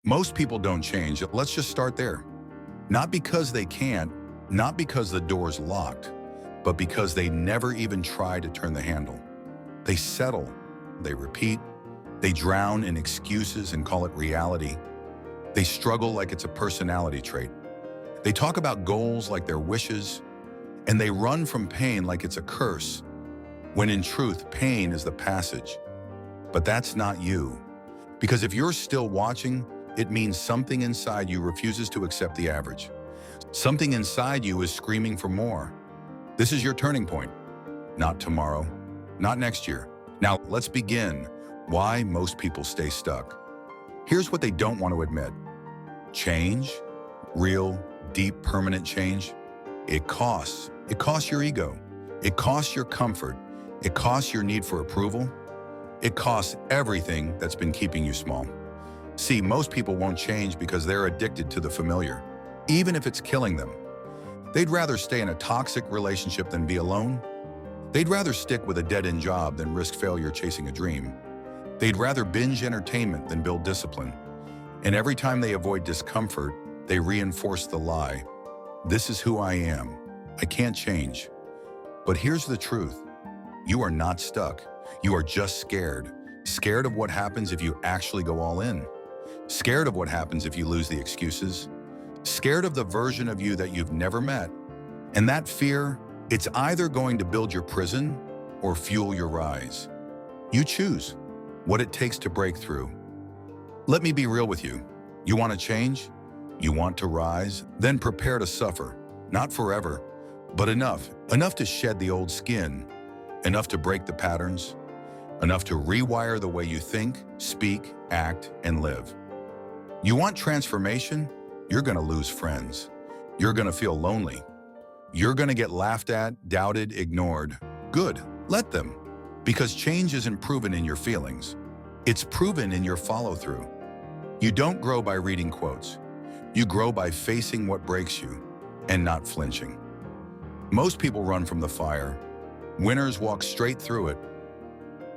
Most people don't change. Let's just start there. Not because they can't, not because the door's locked, but because they never even try to turn the handle. They settle, they repeat, they drown in excuses and call it reality. They struggle like it's a personality trait. They talk about goals like they're wishes, and they run from pain like it's a curse, when in truth, pain is the passage. But that's not you. Because if you're still watching, it means something inside you refuses to accept the average. Something inside you is screaming for more. This is your turning point. Not tomorrow, not next year. Now, let's begin. Why most people stay stuck. Here's what they don't want to admit. Change, real, deep, permanent change, it costs. It costs your ego. It costs your comfort. It costs your need for approval. It costs everything that's been keeping you small. See, most people won't change because they're addicted to the familiar, even if it's killing them. They'd rather stay in a toxic relationship than be alone. They'd rather stick with a dead-end job than risk failure chasing a dream. They'd rather binge entertainment than build discipline. And every time they avoid discomfort, they reinforce the lie. This is who I am. I can't change. But here's the truth. You are not stuck. You are just scared. Scared of what happens if you actually go all in. Scared of what happens if you lose the excuses. Scared of the version of you that you've never met. And that fear, it's either going to build your prison or fuel your rise. You choose what it takes to break through. Let me be real with you. You want to change? You want to rise? Then prepare to suffer. Not forever, but enough. Enough to shed the old skin. Enough to break the patterns. Enough to rewire the way you think, speak, act, and live. You want transformation? You're going to lose friends. You're going to feel lonely. You're going to get laughed at, doubted, ignored. Good, let them. Because change isn't proven in your feelings. It's proven in your follow-through. You don't grow by reading quotes. You grow by facing what breaks you and not flinching. Most people run from the fire. Winners walk straight through it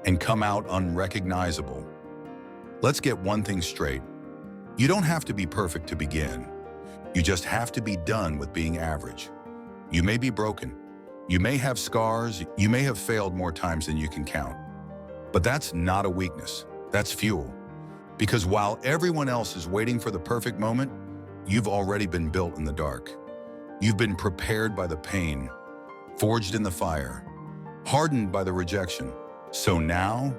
and come out unrecognizable. Let's get one thing straight. You don't have to be perfect to begin. You just have to be done with being average. You may be broken. You may have scars. You may have failed more times than you can count. But that's not a weakness. That's fuel. Because while everyone else is waiting for the perfect moment, you've already been built in the dark. You've been prepared by the pain, forged in the fire, hardened by the rejection. So now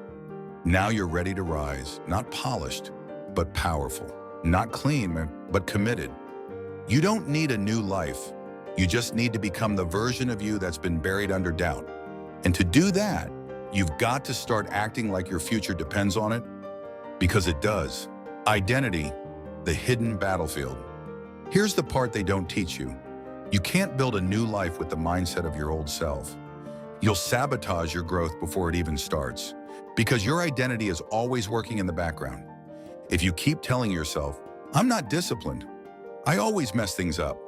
you're ready to rise, not polished, but powerful, not clean, but committed. You don't need a new life. You just need to become the version of you that's been buried under doubt. And to do that, you've got to start acting like your future depends on it, because it does. Identity, the hidden battlefield. Here's the part they don't teach you. You can't build a new life with the mindset of your old self. You'll sabotage your growth before it even starts, because your identity is always working in the background. If you keep telling yourself, I'm not disciplined, I always mess things up,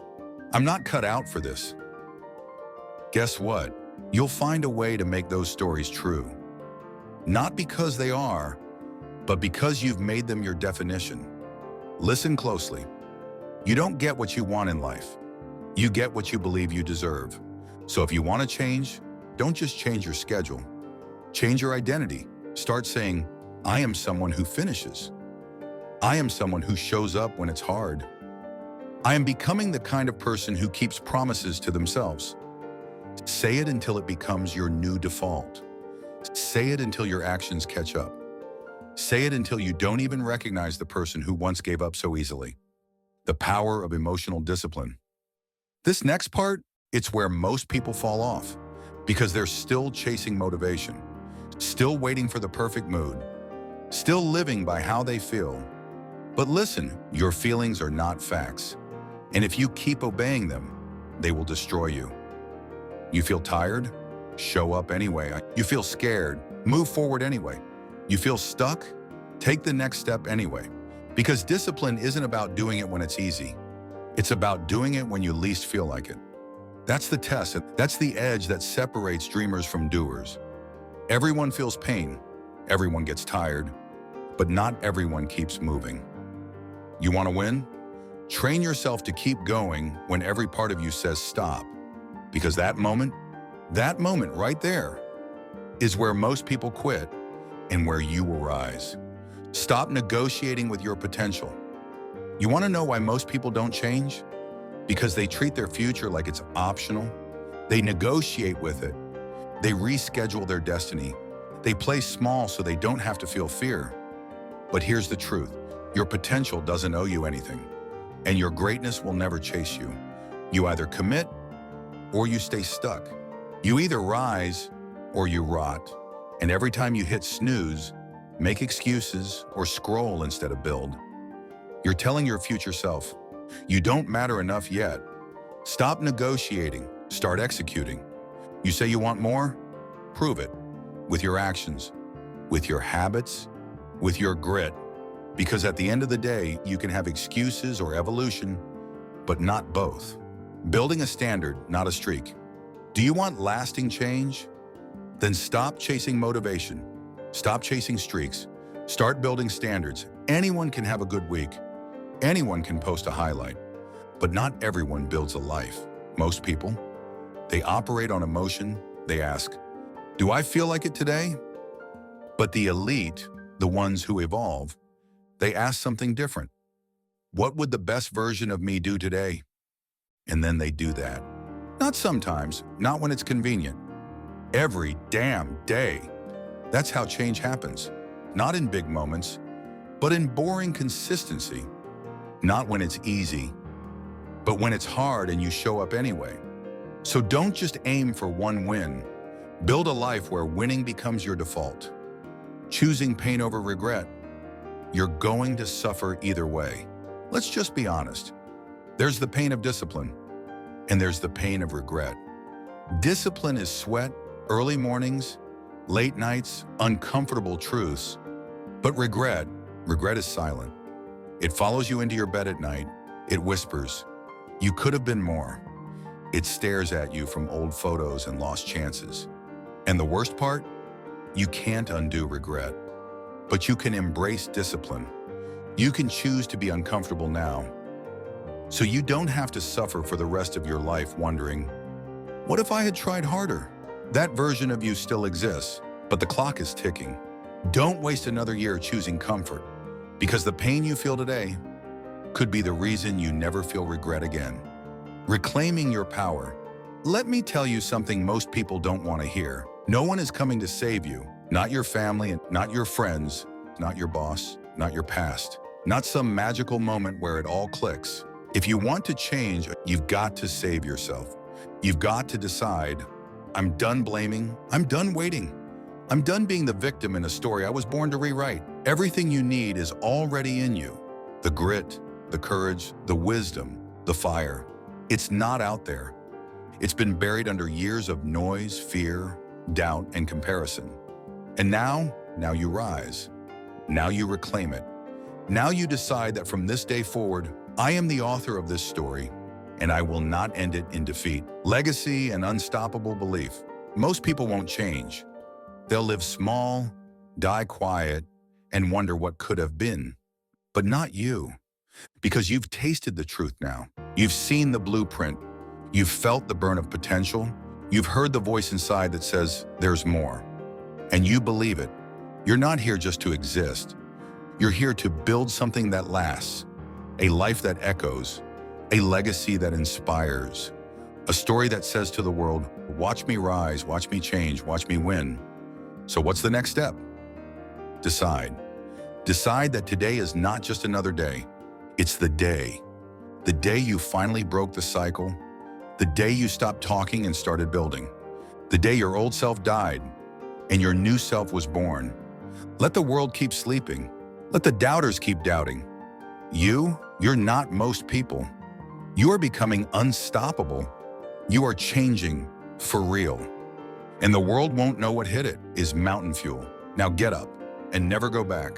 I'm not cut out for this, guess what? You'll find a way to make those stories true. Not because they are, but because you've made them your definition. Listen closely. You don't get what you want in life. You get what you believe you deserve. So if you want to change, don't just change your schedule. Change your identity. Start saying, I am someone who finishes. I am someone who shows up when it's hard. I am becoming the kind of person who keeps promises to themselves. Say it until it becomes your new default. Say it until your actions catch up. Say it until you don't even recognize the person who once gave up so easily. The power of emotional discipline. This next part, it's where most people fall off, because they're still chasing motivation, still waiting for the perfect mood, still living by how they feel. But listen, your feelings are not facts. And if you keep obeying them, they will destroy you. You feel tired? Show up anyway. You feel scared? Move forward anyway. You feel stuck? Take the next step anyway. Because discipline isn't about doing it when it's easy. It's about doing it when you least feel like it. That's the test. That's the edge that separates dreamers from doers. Everyone feels pain. Everyone gets tired. But not everyone keeps moving. You want to win? Train yourself to keep going when every part of you says stop. Because that moment right there, is where most people quit and where you will rise. Stop negotiating with your potential. You want to know why most people don't change? Because they treat their future like it's optional. They negotiate with it. They reschedule their destiny. They play small so they don't have to feel fear. But here's the truth. Your potential doesn't owe you anything, and your greatness will never chase you. You either commit or you stay stuck. You either rise or you rot. And every time you hit snooze, make excuses, or scroll instead of build, you're telling your future self, you don't matter enough yet. Stop negotiating, start executing. You say you want more? Prove it. With your actions, with your habits, with your grit. Because at the end of the day, you can have excuses or evolution, but not both. Building a standard, not a streak. Do you want lasting change? Then stop chasing motivation. Stop chasing streaks. Start building standards. Anyone can have a good week. Anyone can post a highlight. But not everyone builds a life. Most people, they operate on emotion. They ask, do I feel like it today? But the elite, the ones who evolve, they ask something different. What would the best version of me do today? And then they do that. Not sometimes, not when it's convenient. Every damn day. That's how change happens. Not in big moments, but in boring consistency. Not when it's easy, but when it's hard and you show up anyway. So don't just aim for one win. Build a life where winning becomes your default. Choosing pain over regret. You're going to suffer either way. Let's just be honest. There's the pain of discipline, and there's the pain of regret. Discipline is sweat, early mornings, late nights, uncomfortable truths. But regret is silent. It follows you into your bed at night. It whispers, you could have been more. It stares at you from old photos and lost chances. And the worst part? You can't undo regret, but you can embrace discipline. You can choose to be uncomfortable now, so you don't have to suffer for the rest of your life wondering, what if I had tried harder? That version of you still exists, but the clock is ticking. Don't waste another year choosing comfort, because the pain you feel today could be the reason you never feel regret again. Reclaiming your power. Let me tell you something most people don't want to hear. No one is coming to save you. Not your family, not your friends, not your boss, not your past. Not some magical moment where it all clicks. If you want to change, you've got to save yourself. You've got to decide, I'm done blaming, I'm done waiting. I'm done being the victim in a story I was born to rewrite. Everything you need is already in you. The grit, the courage, the wisdom, the fire. It's not out there. It's been buried under years of noise, fear, doubt, and comparison. And now you rise. Now you reclaim it. Now you decide that from this day forward, I am the author of this story, and I will not end it in defeat. Legacy and unstoppable belief. Most people won't change. They'll live small, die quiet, and wonder what could have been. But not you, because you've tasted the truth now. You've seen the blueprint. You've felt the burn of potential. You've heard the voice inside that says, there's more. And you believe it. You're not here just to exist. You're here to build something that lasts, a life that echoes, a legacy that inspires, a story that says to the world, watch me rise, watch me change, watch me win. So what's the next step? Decide. Decide that today is not just another day. It's the day. The day you finally broke the cycle. The day you stopped talking and started building. The day your old self died and your new self was born. Let the world keep sleeping. Let the doubters keep doubting. You're not most people. You are becoming unstoppable. You are changing for real. And the world won't know what hit it is mountain fuel. Now get up and never go back.